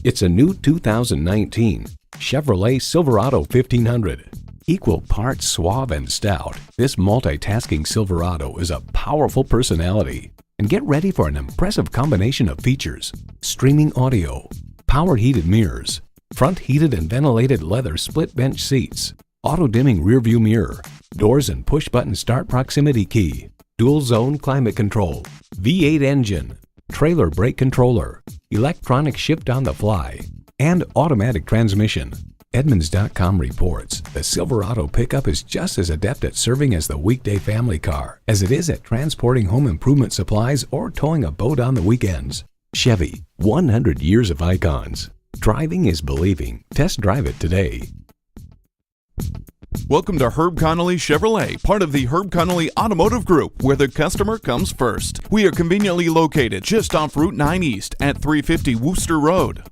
It's a new 2019 Chevrolet Silverado 1500. Equal parts suave and stout, this multitasking Silverado is a powerful personality. And get ready for an impressive combination of features: streaming audio, power heated mirrors, front heated and ventilated leather split bench seats, auto-dimming rearview mirror, doors and push-button start proximity key, dual-zone climate control, V8 engine, trailer brake controller, electronic shift on the fly, and automatic transmission. Edmunds.com reports the Silverado pickup is just as adept at serving as the weekday family car as it is at transporting home improvement supplies or towing a boat on the weekends. Chevy, 100 years of icons. Driving is believing. Test drive it today. Welcome to Herb Connolly Chevrolet, part of the Herb Connolly Automotive Group, where the customer comes first. We are conveniently located just off Route 9 East at 350 Wooster Road.